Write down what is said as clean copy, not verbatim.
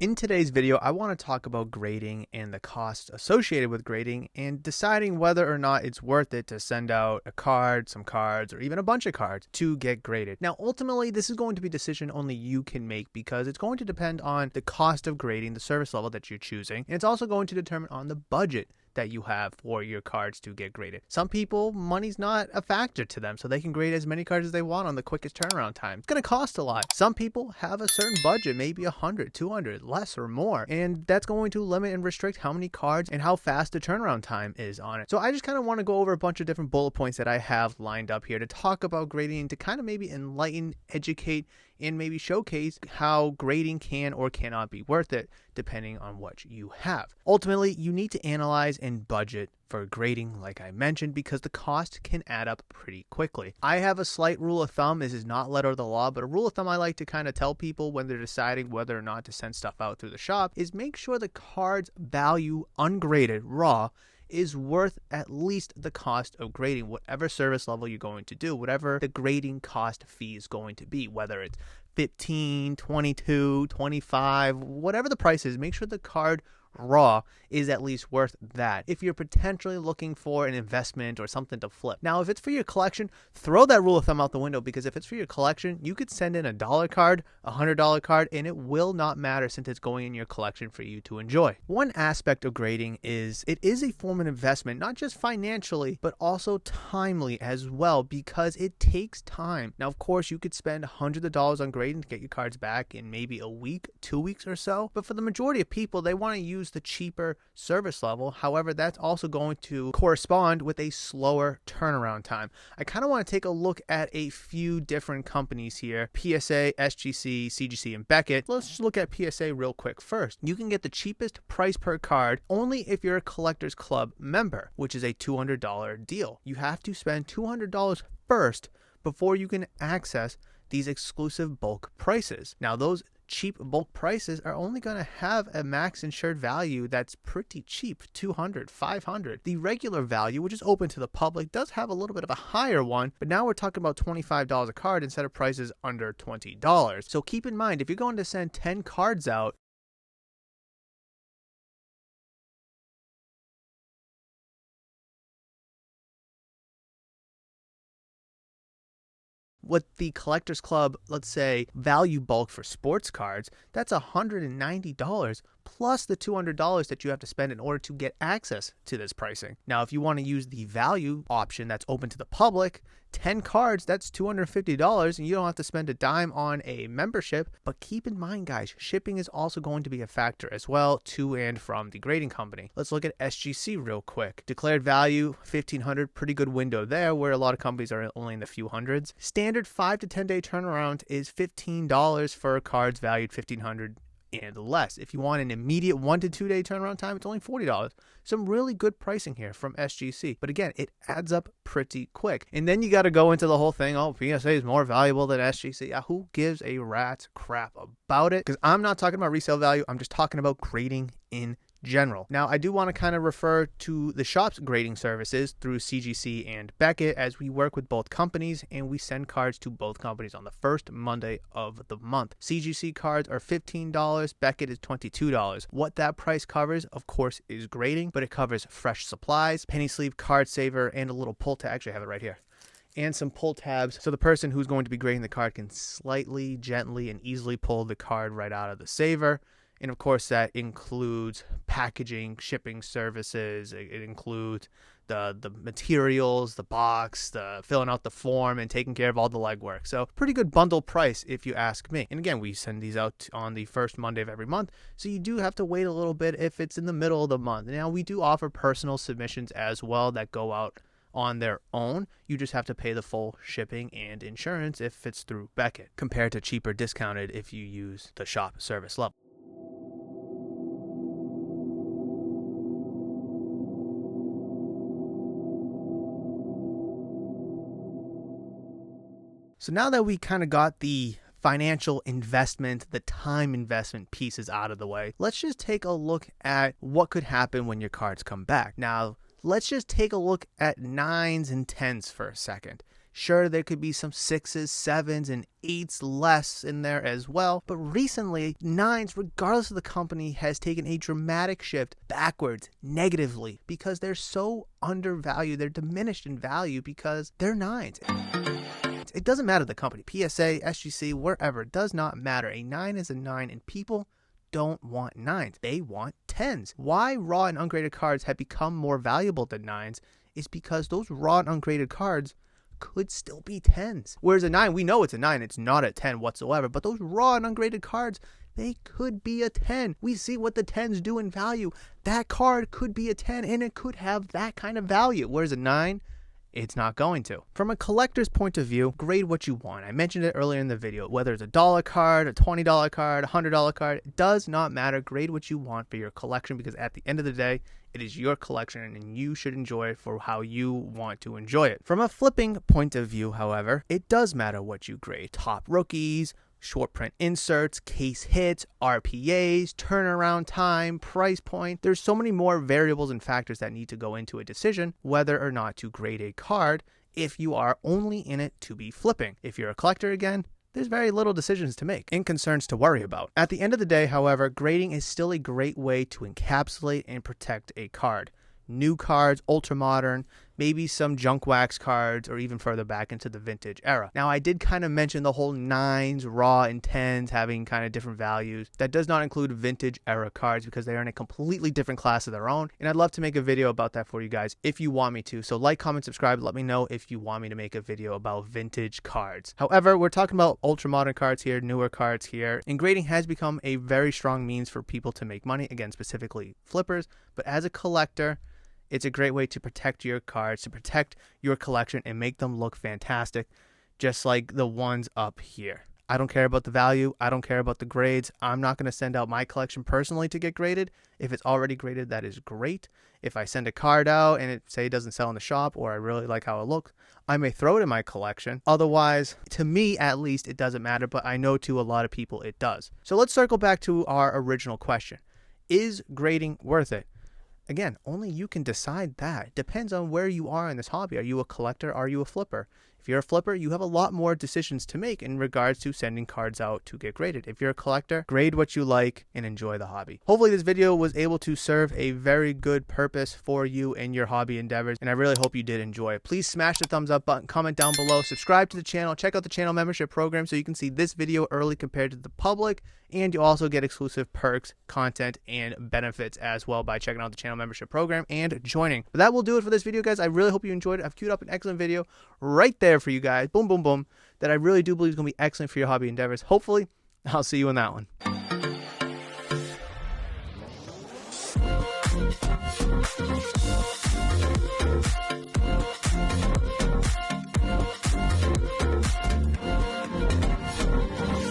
In today's video, I want to talk about grading and the costs associated with grading and deciding whether or not it's worth it to send out a card, some cards, or even a bunch of cards to get graded. Now, ultimately, this is going to be a decision only you can make because it's going to depend on the cost of grading, the service level that you're choosing, and it's also going to determine on the budget that you have for your cards to get graded. Some people, money's not a factor to them, so they can grade as many cards as they want on the quickest turnaround time. It's going to cost a lot. Some people have a certain budget, maybe 100, 200, less or more, and that's going to limit and restrict how many cards and how fast the turnaround time is on it. So I just kind of want to go over a bunch of different bullet points that I have lined up here to talk about grading, to kind of maybe enlighten, educate, and maybe showcase how grading can or cannot be worth it depending on what you have. Ultimately, you need to analyze and budget for grading, like I mentioned, because the cost can add up pretty quickly. I have a slight rule of thumb. This is not letter of the law, but a rule of thumb I like to kind of tell people when they're deciding whether or not to send stuff out through the shop is make sure the card's value ungraded, raw, is worth at least the cost of grading, whatever service level you're going to do, whatever the grading cost fee is going to be, whether it's 15, 22, 25, whatever the price is, make sure the card raw is at least worth that if you're potentially looking for an investment or something to flip. Now, if it's for your collection, throw that rule of thumb out the window, because if it's for your collection, you could send in a dollar card, $100 card, and it will not matter since it's going in your collection for you to enjoy. One aspect of grading is it is a form of investment, not just financially, but also timely as well, because it takes time. Now, of course, you could spend hundreds of dollars on grading to get your cards back in maybe a week, 2 weeks or so, but for the majority of people, they want to use the cheaper service level. However, that's also going to correspond with a slower turnaround time. I kind of want to take a look at a few different companies here: PSA, SGC, CGC, and Beckett. Let's just look at PSA real quick first. You can get the cheapest price per card only if you're a Collectors Club member, which is a $200 deal. You have to spend $200 first before you can access these exclusive bulk prices. Now, those cheap bulk prices are only going to have a max insured value that's pretty cheap, $200, $500. The regular value, which is open to the public, does have a little bit of a higher one, but now we're talking about $25 a card instead of prices under $20. So keep in mind, if you're going to send 10 cards out, what the Collectors Club, let's say, value bulk for sports cards, that's $190 plus the $200 that you have to spend in order to get access to this pricing. Now, if you want to use the value option that's open to the public, 10 cards, that's $250, and you don't have to spend a dime on a membership. But keep in mind, guys, shipping is also going to be a factor as well, to and from the grading company. Let's look at SGC real quick. Declared value, $1,500, pretty good window there, where a lot of companies are only in the few hundreds. Standard 5 to 10 day turnaround is $15 for cards valued $1,500 and less. If you want an immediate 1 to 2 day turnaround time, it's only $40. Some really good pricing here from SGC. But again, it adds up pretty quick. And then you got to go into the whole thing, oh, PSA is more valuable than SGC. Who gives a rat's crap about it? Because I'm not talking about resale value. I'm just talking about grading in general. Now, I do want to kind of refer to the shop's grading services through CGC and Beckett, as we work with both companies and we send cards to both companies on the first Monday of the month. CGC cards are $15, Beckett is $22. What that price covers, of course, is grading, but it covers fresh supplies, penny sleeve, card saver, and a little pull tab. Actually, I have it right here. And some pull tabs, so the person who's going to be grading the card can slightly, gently, and easily pull the card right out of the saver. And of course, that includes packaging, shipping services. It includes the materials, the box, the filling out the form, and taking care of all the legwork. So pretty good bundle price if you ask me. And again, we send these out on the first Monday of every month, so you do have to wait a little bit if it's in the middle of the month. Now, we do offer personal submissions as well that go out on their own. You just have to pay the full shipping and insurance if it's through Beckett, compared to cheaper discounted if you use the shop service level. So now that we kind of got the financial investment, the time investment pieces out of the way, let's just take a look at what could happen when your cards come back. Now, let's just take a look at 9s and 10s for a second. Sure, there could be some 6s, 7s, and 8s less in there as well, but recently, 9s, regardless of the company, has taken a dramatic shift backwards, negatively, because they're so undervalued, they're diminished in value because they're 9s. It doesn't matter the company, PSA, SGC, wherever, it does not matter. A 9 is a 9, and people don't want 9s. They want 10s. Why raw and ungraded cards have become more valuable than 9s is because those raw and ungraded cards could still be 10s. Whereas a 9, we know it's a 9, it's not a 10 whatsoever, but those raw and ungraded cards, they could be a 10. We see what the 10s do in value. That card could be a 10 and it could have that kind of value. Whereas a 9, it's not going to. From a collector's point of view, grade what you want. I mentioned it earlier in the video, whether it's a $1 card, a $20 card, a $100 card, it does not matter. Grade what you want for your collection because at the end of the day, it is your collection and you should enjoy it for how you want to enjoy it. From a flipping point of view, however, it does matter what you grade. Top rookies, short print inserts, case hits, RPAs, turnaround time, price point. There's so many more variables and factors that need to go into a decision whether or not to grade a card if you are only in it to be flipping. If you're a collector, again, there's very little decisions to make and concerns to worry about. At the end of the day, however, grading is still a great way to encapsulate and protect a card. New cards, ultra modern, maybe some junk wax cards, or even further back into the vintage era. Now, I did kind of mention the whole 9s, raw, and 10s having kind of different values. That does not include vintage era cards because they are in a completely different class of their own. And I'd love to make a video about that for you guys if you want me to. So like, comment, subscribe. Let me know if you want me to make a video about vintage cards. However, we're talking about ultra modern cards here, newer cards here. And grading has become a very strong means for people to make money. Again, specifically flippers. But as a collector, it's a great way to protect your cards, to protect your collection and make them look fantastic, just like the ones up here. I don't care about the value. I don't care about the grades. I'm not going to send out my collection personally to get graded. If it's already graded, that is great. If I send a card out and it doesn't sell in the shop or I really like how it looks, I may throw it in my collection. Otherwise, to me at least, it doesn't matter, but I know to a lot of people it does. So let's circle back to our original question. Is grading worth it? Again, only you can decide that. It depends on where you are in this hobby. Are you a collector? Are you a flipper? If you're a flipper, you have a lot more decisions to make in regards to sending cards out to get graded. If you're a collector, grade what you like and enjoy the hobby. Hopefully this video was able to serve a very good purpose for you in your hobby endeavors, and I really hope you did enjoy it. Please smash the thumbs up button, comment down below, subscribe to the channel, check out the channel membership program so you can see this video early compared to the public, and you also get exclusive perks, content, and benefits as well by checking out the channel membership program and joining. But that will do it for this video, guys. I really hope you enjoyed it. I've queued up an excellent video right there for you guys. Boom, boom, boom. That I really do believe is going to be excellent for your hobby endeavors. Hopefully, I'll see you in that one.